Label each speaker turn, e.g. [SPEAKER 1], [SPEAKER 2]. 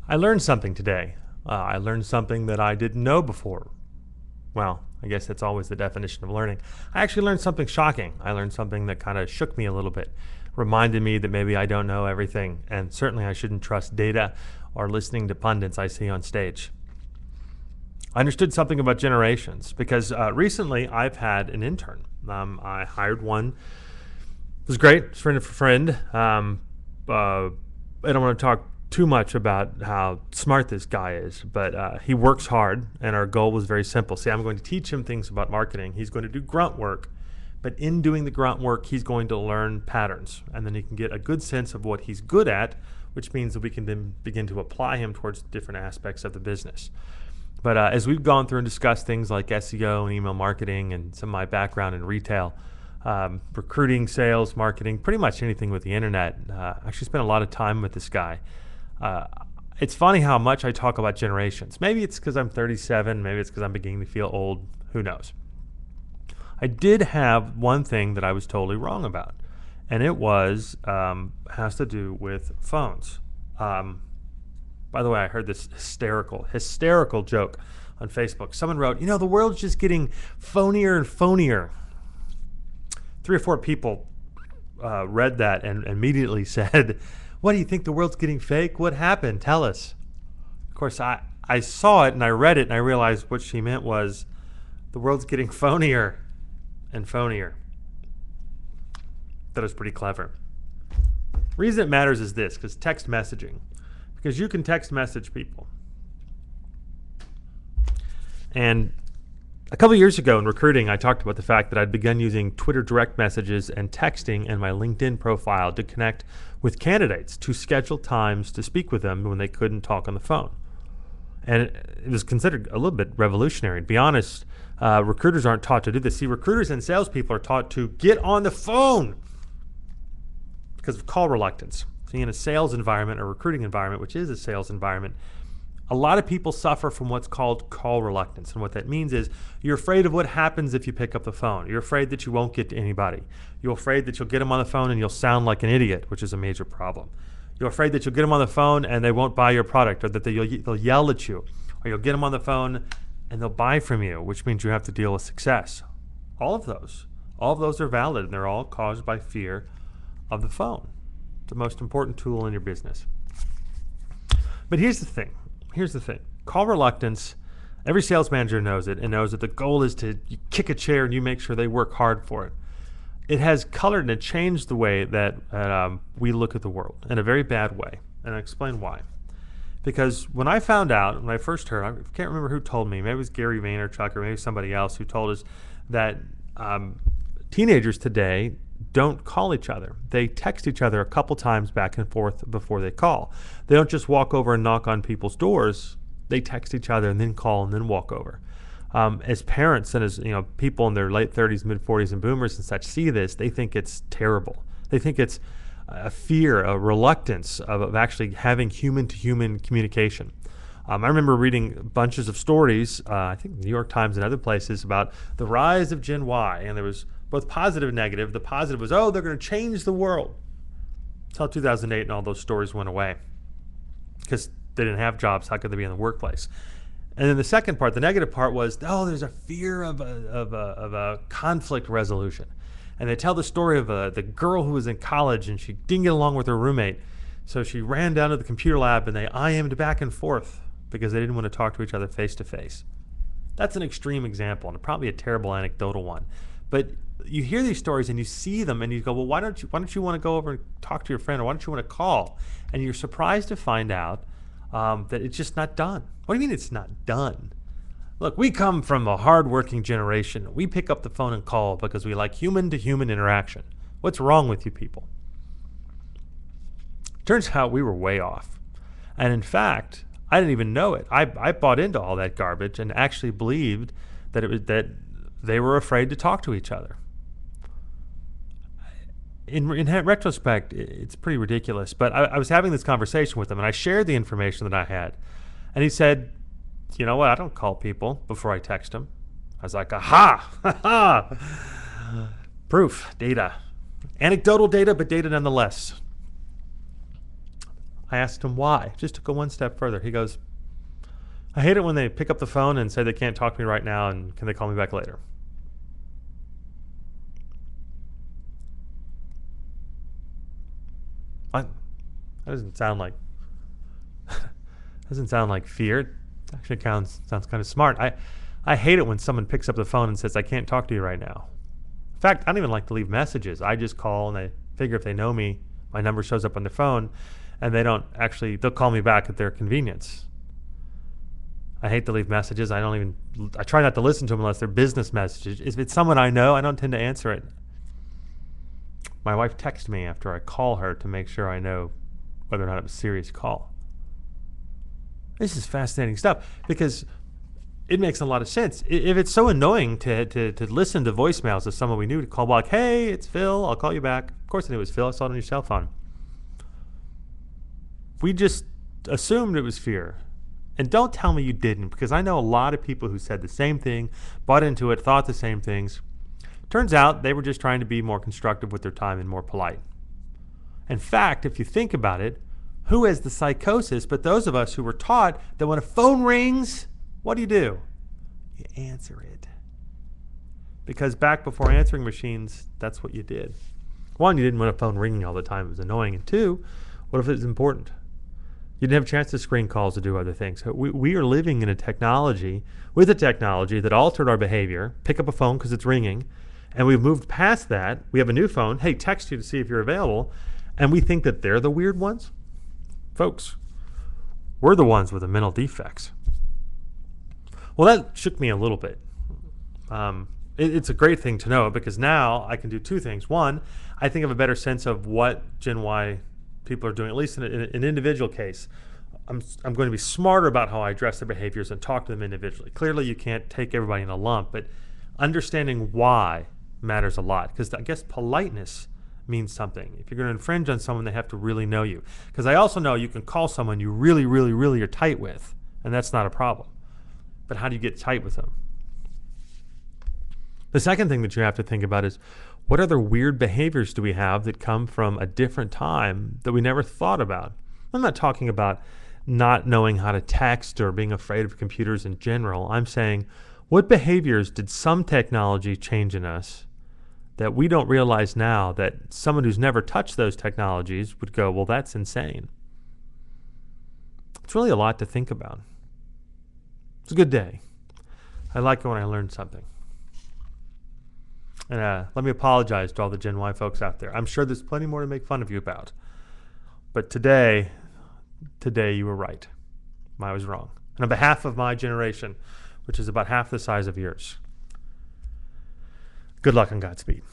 [SPEAKER 1] I learned something today. I learned something that I didn't know before. Well, I guess that's always the definition of learning. I actually learned something shocking. I learned something that kind of shook me a little bit, reminded me that maybe I don't know everything, and certainly I shouldn't trust data or listening to pundits I see on stage. I understood something about generations because recently I've had an intern. I hired one. It was great. It's friend of a friend. I don't want to talk too much about how smart this guy is, but he works hard, and our goal was very simple. See, I'm going to teach him things about marketing. He's going to do grunt work, but in doing the grunt work, he's going to learn patterns, and then he can get a good sense of what he's good at, which means that we can then begin to apply him towards different aspects of the business. But as we've gone through and discussed things like SEO and email marketing and some of my background in retail, recruiting, sales, marketing, pretty much anything with the internet, I actually spent a lot of time with this guy. It's funny how much I talk about generations. Maybe it's because I'm 37. Maybe it's because I'm beginning to feel old. Who knows? I did have one thing that I was totally wrong about, and it was has to do with phones. By the way, I heard this hysterical joke on Facebook. Someone wrote, the world's just getting phonier and phonier. 3 or 4 people read that and immediately said, what, do you think the world's getting fake? What happened? Tell us. Of course, I saw it and I read it and I realized what she meant was the world's getting phonier and phonier. That was pretty clever. Reason it matters is this, because text messaging. Because you can text message people. And a couple of years ago in recruiting, I talked about the fact that I'd begun using Twitter direct messages and texting in my LinkedIn profile to connect with candidates, to schedule times to speak with them when they couldn't talk on the phone. And it was considered a little bit revolutionary. To be honest, recruiters aren't taught to do this. See, recruiters and salespeople are taught to get on the phone because of call reluctance. See, in a sales environment or recruiting environment, which is a sales environment, a lot of people suffer from what's called call reluctance. And what that means is you're afraid of what happens if you pick up the phone. You're afraid that you won't get to anybody. You're afraid that you'll get them on the phone and you'll sound like an idiot, which is a major problem. You're afraid that you'll get them on the phone and they won't buy your product, or that they'll yell at you. Or you'll get them on the phone and they'll buy from you, which means you have to deal with success. All of those are valid, and they're all caused by fear of the phone, the most important tool in your business. But here's the thing. Call reluctance, every sales manager knows it, and knows that the goal is to kick a chair and you make sure they work hard for it. It has colored and it changed the way that we look at the world in a very bad way. And I'll explain why. Because when I found out, when I first heard, I can't remember who told me, maybe it was Gary Vaynerchuk or maybe somebody else who told us that teenagers today don't call each other. They text each other a couple times back and forth before they call. They don't just walk over and knock on people's doors. They text each other and then call and then walk over. As parents and as people in their late 30s, mid 40s, and boomers and such see this, they think it's terrible. They think it's a fear, a reluctance of actually having human-to-human communication. I remember reading bunches of stories, I think New York Times and other places, about the rise of Gen Y, and there was both positive and negative. The positive was, they're going to change the world. Until 2008 and all those stories went away because they didn't have jobs. How could they be in the workplace? And then the second part, the negative part, was, there's a fear of a conflict resolution. And they tell the story of the girl who was in college and she didn't get along with her roommate. So she ran down to the computer lab and they IM'd back and forth because they didn't want to talk to each other face to face. That's an extreme example and probably a terrible anecdotal one. But you hear these stories and you see them and you go, well, why don't you want to go over and talk to your friend, or why don't you want to call? And you're surprised to find out that it's just not done. What do you mean it's not done? Look, we come from a hard-working generation. We pick up the phone and call because we like human-to-human interaction. What's wrong with you people? Turns out we were way off. And in fact, I didn't even know it. I bought into all that garbage and actually believed that they were afraid to talk to each other. In retrospect, it's pretty ridiculous. But I was having this conversation with him, and I shared the information that I had. And he said, you know what? I don't call people before I text them. I was like, aha! Proof, data. Anecdotal data, but data nonetheless. I asked him why. Just took it one step further. He goes, I hate it when they pick up the phone and say they can't talk to me right now and can they call me back later. That doesn't sound like fear. It actually sounds kind of smart. I hate it when someone picks up the phone and says I can't talk to you right now. In fact, I don't even like to leave messages. I just call and I figure if they know me, my number shows up on their phone, and they'll call me back at their convenience. I hate to leave messages. I try not to listen to them unless they're business messages. If it's someone I know, I don't tend to answer it. My wife texts me after I call her to make sure I know whether or not it was a serious call. This is fascinating stuff because it makes a lot of sense. If it's so annoying to listen to voicemails of someone we knew, to call back, hey, it's Phil, I'll call you back. Of course I knew it was Phil. I saw it on your cell phone. We just assumed it was fear. And don't tell me you didn't, because I know a lot of people who said the same thing, bought into it, thought the same things. Turns out they were just trying to be more constructive with their time and more polite. In fact, if you think about it, who has the psychosis but those of us who were taught that when a phone rings, what do? You answer it. Because back before answering machines, that's what you did. One, you didn't want a phone ringing all the time. It was annoying. And two, what if it's important? You didn't have a chance to screen calls to do other things. So we are living in a technology that altered our behavior. Pick up a phone because it's ringing. And we've moved past that. We have a new phone. Hey, text you to see if you're available. And we think that they're the weird ones. Folks, we're the ones with the mental defects. Well, that shook me a little bit. It's a great thing to know because now I can do two things. One, I think I have a better sense of what Gen Y people are doing, at least in an individual case. I'm going to be smarter about how I address their behaviors and talk to them individually. Clearly, you can't take everybody in a lump, but understanding why matters a lot because I guess politeness means something. If you're going to infringe on someone, they have to really know you. Because I also know you can call someone you really, really, really are tight with, and that's not a problem. But how do you get tight with them? The second thing that you have to think about is what other weird behaviors do we have that come from a different time that we never thought about? I'm not talking about not knowing how to text or being afraid of computers in general. I'm saying what behaviors did some technology change in us that we don't realize now that someone who's never touched those technologies would go, well, that's insane. It's really a lot to think about. It's a good day. I like it when I learn something. And let me apologize to all the Gen Y folks out there. I'm sure there's plenty more to make fun of you about. But today you were right. I was wrong. And on behalf of my generation, which is about half the size of yours, good luck and Godspeed.